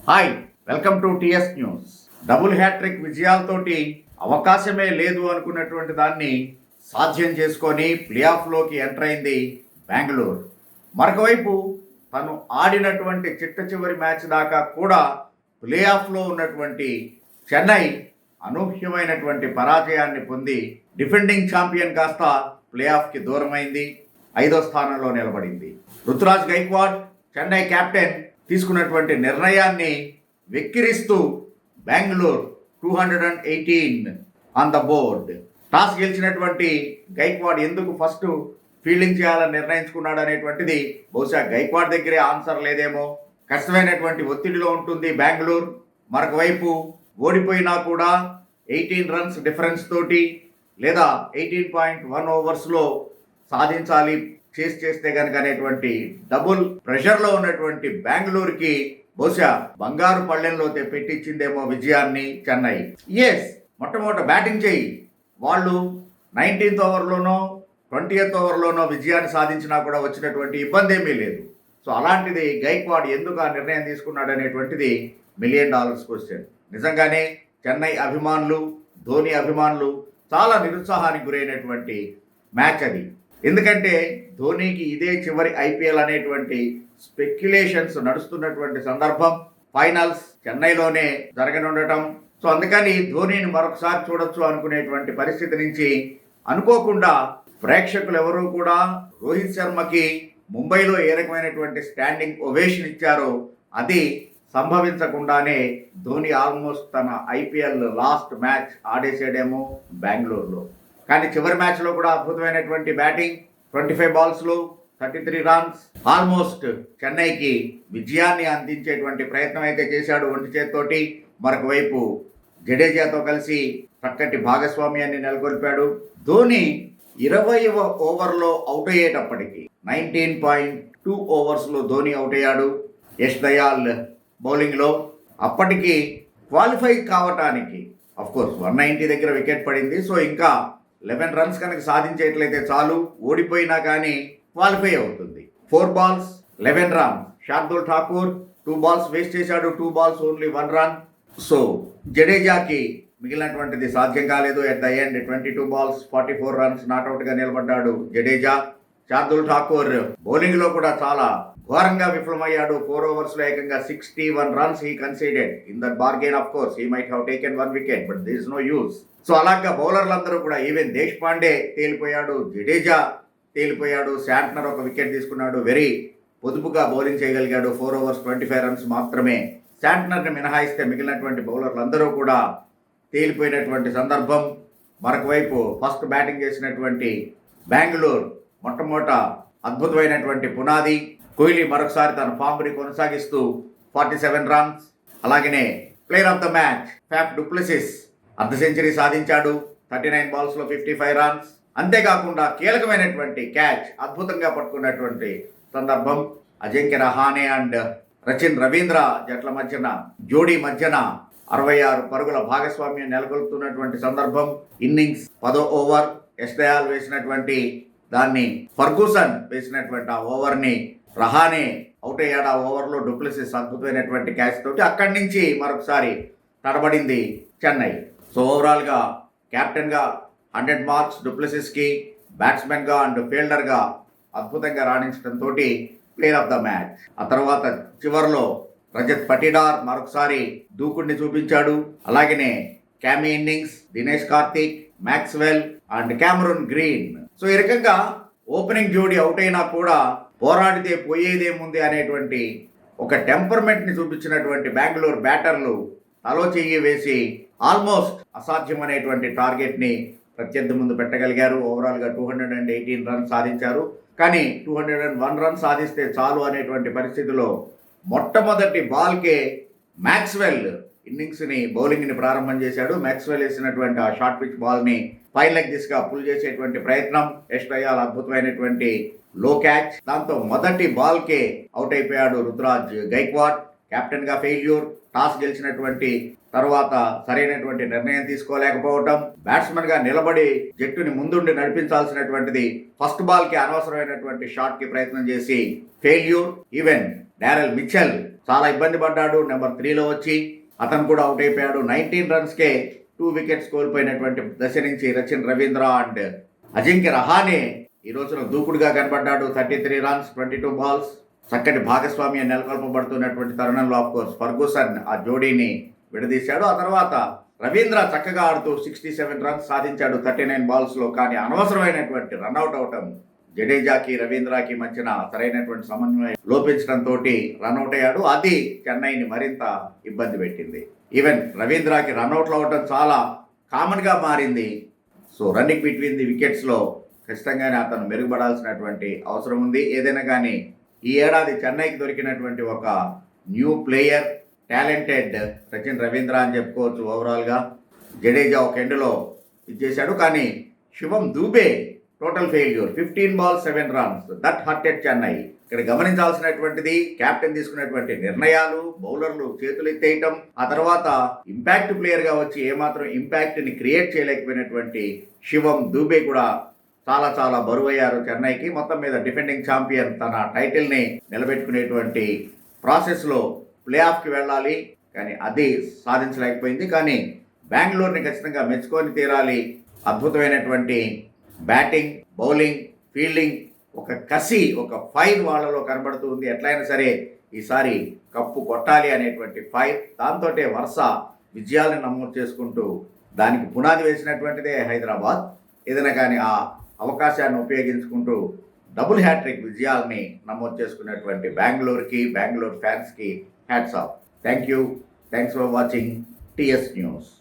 Hi, welcome to TS news. Double hat trick విజయాలతోటి అవకాశమే లేదు అనుకున్నటువంటి దాన్ని సాధ్యం చేసుకొని ప్లే ఆఫ్లోకి ఎంటర్ అయింది బెంగళూరు. మరొకవైపు తను ఆడినటువంటి చిట్ట చివరి మ్యాచ్ దాకా కూడా ప్లే ఆఫ్లో ఉన్నటువంటి చెన్నై అనూహ్యమైనటువంటి పరాజయాన్ని పొంది డిఫెండింగ్ ఛాంపియన్ కాస్త ప్లే ఆఫ్కి దూరమైంది. 5వ స్థానంలో నిలబడింది. రుతురాజ్ గైక్వాడ్ చెన్నై కెప్టెన్ తీసుకున్నటువంటి నిర్ణయాన్ని వెక్కిరిస్తూ Bengaluru 218 on the board. Toss గెలిచినటువంటి గైక్వాడ్ ఎందుకు ఫస్ట్ ఫీల్డింగ్ చేయాలని నిర్ణయించుకున్నాడు అనేటువంటిది బహుశా గైక్వాడ్ దగ్గరే ఆన్సర్ లేదేమో. కష్టమైనటువంటి ఒత్తిడిలో ఉంటుంది బెంగళూరు. మరొక వైపు ఓడిపోయినా కూడా 18 రన్స్ డిఫరెన్స్ తోటి లేదా 18.1 ఓవర్స్లో సాధించాలి చేస్తే కనుక అనేటువంటి డబుల్ ప్రెషర్లో ఉన్నటువంటి బెంగళూరుకి బహుశా బంగారు పళ్ళెంలో పెట్టించిందేమో విజయాన్ని చెన్నై. మొట్టమొదట బ్యాటింగ్ చేయి, వాళ్ళు 19th ఓవర్లోనో 20th ఓవర్లోనో విజయాన్ని సాధించినా కూడా వచ్చినటువంటి ఇబ్బంది ఏమీ లేదు. సో అలాంటిది గైక్వాడ్ ఎందుకు ఆ నిర్ణయం తీసుకున్నాడు అనేటువంటిది $1 మిలియన్ క్వశ్చన్. నిజంగానే చెన్నై అభిమానులు, ధోని అభిమానులు చాలా నిరుత్సాహానికి గురైనటువంటి మ్యాచ్ అది. ఎందుకంటే ధోనికి ఇదే చివరి ఐపీఎల్ అనేటువంటి స్పెక్యులేషన్స్ నడుస్తున్నటువంటి సందర్భం. ఫైనల్స్ చెన్నైలోనే జరగనుండటం. సో అందుకని ధోనిని మరొకసారి చూడొచ్చు అనుకునేటువంటి పరిస్థితి నుంచి అనుకోకుండా ప్రేక్షకులు ఎవరూ కూడా రోహిత్ శర్మకి ముంబైలో ఏ రకమైనటువంటి స్టాండింగ్ ఒవేషన్ ఇచ్చారో అది సంభవించకుండానే ధోని ఆల్మోస్ట్ తన ఐపీఎల్ లాస్ట్ మ్యాచ్ ఆడేసాడేమో బెంగళూరులో. కానీ చివరి మ్యాచ్లో కూడా అద్భుతమైనటువంటి బ్యాటింగ్, 25 బాల్స్లో 33 రన్స్, ఆల్మోస్ట్ చెన్నైకి విజయాన్ని అందించేటువంటి ప్రయత్నం అయితే చేశాడు ఒంటి చేతితోటి. మరొక వైపు జడేజాతో కలిసి చక్కటి భాగస్వామ్యాన్ని నెలకొల్పాడు. ధోని 20వ ఓవర్లో అవుట్ అయ్యేటప్పటికి 19.2 ఓవర్స్లో ధోని అవుట్ అయ్యాడు యష్ దయాల్ బౌలింగ్లో. అప్పటికి క్వాలిఫై కావటానికి అఫ్కోర్స్ 190 దగ్గర వికెట్ పడింది. సో ఇంకా 11 రన్స్ కనుక సాధించేట్లయితే చాలు, ఓడిపోయినా కానీ క్వాలిఫై అవుతుంది. 4 balls 11 runs. Shardul Thakur 2 balls waste చేశాడు, 2 balls ఓన్లీ 1 run. సో జడేజాకి మిగిలినటువంటిది సాధ్యం కాలేదు. At the end 22 balls 44 runs నాట్అవుట్గా నిలబడ్డాడు జడేజా. శార్దుల్ ఠాకూర్ బౌలింగ్లో కూడా చాలా ఘోరంగా విఫలమయ్యాడు. 4 ఓవర్స్లో ఏకంగా 61 runs he conceded. In that bargain of course he might have taken 1 wicket, but there is no use. So అలాగా బౌలర్లందరూ కూడా ఈవెన్ దేశ్ పాండే తేలిపోయాడు, జడేజా తేలిపోయాడు, శాంట్నర్ ఒక వికెట్ తీసుకున్నాడు. వెరీ పొదుపుగా బౌలింగ్ చేయగలిగాడు. 4 overs 25 runs మాత్రమే. శాంట్నర్ని మినహాయిస్తే మిగిలినటువంటి బౌలర్లందరూ కూడా తేలిపోయినటువంటి సందర్భం. మరొక వైపు ఫస్ట్ బ్యాటింగ్ చేసినటువంటి బెంగళూరు మొట్టమొదట అద్భుతమైనటువంటి పునాది. కోహ్లీ మరొకసారి తన ఫామ్ని కొనసాగిస్తూ 47 runs. అలాగనే player of the match ఫ్యాఫ్ du Plessis అర్ధ సెంచరీ సాధించాడు. 39 balls 55 runs. అంతేకాకుండా కీలకమైనటువంటి క్యాచ్ అద్భుతంగా పట్టుకున్నటువంటి సందర్భం. అజింక్య రహానే అండ్ రచిన్ రవీంద్ర జట్ల మధ్యన జోడీ మధ్యన 66 పరుగుల భాగస్వామ్యం నెలకొల్పుతున్నటువంటి సందర్భం. ఇన్నింగ్స్ 10వ ఓవర్ యష్ దయాల్ వేసినటువంటి దాన్ని ఫర్గూసన్ వేసినటువంటి ఆ ఓవర్ని రహానే అవుట్ అయ్యాడు. ఆ ఓవర్లో డూప్లెసిస్ అద్భుతమైనటువంటి క్యాచ్ తోటి అక్కడి నుంచి మరొకసారి తడబడింది చెన్నై. సో ఓవరాల్గా కెప్టెన్గా 100 marks డూప్లెసిస్కి, బ్యాట్స్మెన్గా అండ్ ఫీల్డర్గా అద్భుతంగా రాణించడంతో ప్లేయర్ ఆఫ్ ద మ్యాచ్. ఆ తర్వాత చివరిలో రజత్ పటిడార్ మరొకసారి దూకుడిని చూపించాడు. అలాగనే cameo innings, Dinesh Karthik, Maxwell and Cameron Green. So ఈ రకంగా ఓపెనింగ్ జోడీ అవుట్ అయినా కూడా పోరాడితే పోయేదేముంది అనేటువంటి ఒక టెంపర్మెంట్ని చూపించినటువంటి బెంగళూరు బ్యాటర్లు తలో చెయ్యి వేసి ఆల్మోస్ట్ అసాధ్యమనేటువంటి టార్గెట్ని ప్రత్యర్థి ముందు పెట్టగలిగారు. ఓవరాల్గా 218 runs సాధించారు. కానీ 201 runs సాధిస్తే చాలు అనేటువంటి పరిస్థితిలో మొట్టమొదటి బాల్కే మ్యాక్స్వెల్ ఇన్నింగ్స్ని బౌలింగ్ని ప్రారంభం చేశాడు. మ్యాక్స్వెల్ వేసినటువంటి ఆ షార్ట్ పిచ్ బాల్ని ఫైన్ లెగ్ దిశగా పుల్ చేసేటువంటి ప్రయత్నం. యష్ దయాల్ అద్భుతమైనటువంటి లో క్యాచ్. దాంతో మొదటి బాల్కే అవుట్ అయిపోయాడు రుతురాజ్ గైక్వాడ్. కెప్టెన్గా ఫెయిల్యూర్. టాస్ గెలిచినటువంటి తర్వాత సరైనటువంటి నిర్ణయం తీసుకోలేకపోవటం, బ్యాట్స్మెన్గా నిలబడి జట్టుని ముందుండి నడిపించాల్సినటువంటిది ఫస్ట్ బాల్కి అనవసరమైనటువంటి షాట్కి ప్రయత్నం చేసి ఫెయిల్యూర్. ఈవెన్ డారెల్ మిచెల్ చాలా ఇబ్బంది పడ్డాడు. నెంబర్ 3లో వచ్చి అతను కూడా అవుట్ అయిపోయాడు. 19 రన్స్కే 2 వికెట్స్ కోల్పోయినటువంటి దశ నుంచి రచిన్ రవీంద్ర అండ్ అజింక్య రహానే ఈ రోజున దూకుడుగా కనబడ్డాడు. 33 రన్స్ 22 బాల్స్. చక్కటి భాగస్వామ్యం నెలకొల్పబడుతున్నటువంటి తరుణంలో కోర్స్ ఫర్గూసన్ ఆ జోడీని విడదీశాడు. ఆ తర్వాత రవీంద్ర చక్కగా ఆడుతూ 67 రన్స్ సాధించాడు 39 బాల్స్లో. కానీ అనవసరమైనటువంటి రన్అట్ అవటం జడేజాకి రవీంద్రకి మధ్యన సరైనటువంటి సమన్వయం లోపించడంతో రన్అట్ అయ్యాడు. అది చెన్నైని మరింత ఇబ్బంది పెట్టింది. ఈవెన్ రవీంద్రకి రన్అట్లు అవటం చాలా కామన్గా మారింది. సో రన్నింగ్ బిట్వీన్ ది వికెట్స్లో ఖచ్చితంగానే అతను మెరుగుపడాల్సినటువంటి అవసరం ఉంది. ఏదైనా కానీ ఈ ఏడాది చెన్నైకి దొరికినటువంటి ఒక new player, talented Rachin Ravindra అని చెప్పుకోవచ్చు. ఓవరాల్గా జడేజా ఒక ఎండ్లో ఇచ్చేశాడు. కానీ Shivam Dube total failure, 15 balls 7 runs. That hurted Chennai. ఇక్కడ గమనించాల్సినటువంటిది కెప్టెన్ తీసుకున్నటువంటి నిర్ణయాలు, బౌలర్లు చేతులు ఎత్తేయటం, ఆ తర్వాత ఇంపాక్ట్ ప్లేయర్గా వచ్చి ఏమాత్రం ఇంపాక్ట్ని క్రియేట్ చేయలేకపోయినటువంటి శివం దూబే కూడా చాలా చాలా బరువయ్యారు చెన్నైకి. మొత్తం మీద డిఫెండింగ్ ఛాంపియన్ తన టైటిల్ని నిలబెట్టుకునేటువంటి ప్రాసెస్లో ప్లే ఆఫ్కి వెళ్ళాలి, కానీ అది సాధించలేకపోయింది. కానీ బెంగళూరుని ఖచ్చితంగా మెచ్చుకొని తీరాలి. అద్భుతమైనటువంటి బ్యాటింగ్, బౌలింగ్, ఫీల్డింగ్, ఒక కసి, ఒక ఫైర్ వాళ్ళలో కనబడుతూ ఉంది. ఎట్లయినా సరే ఈసారి కప్పు కొట్టాలి అనేటువంటి ఫైర్. దాంతో వరుస విజయాలను నమోదు చేసుకుంటూ దానికి పునాది వేసినటువంటిదే హైదరాబాద్. ఏదైనా కానీ ఆ అవకాశాన్ని ఉపయోగించుకుంటూ డబుల్ హ్యాట్రిక్ విజయాల్ని నమోదు చేసుకున్నటువంటి బెంగళూరు ఫ్యాన్స్కి hats off. Thank you. Thanks for watching TS news.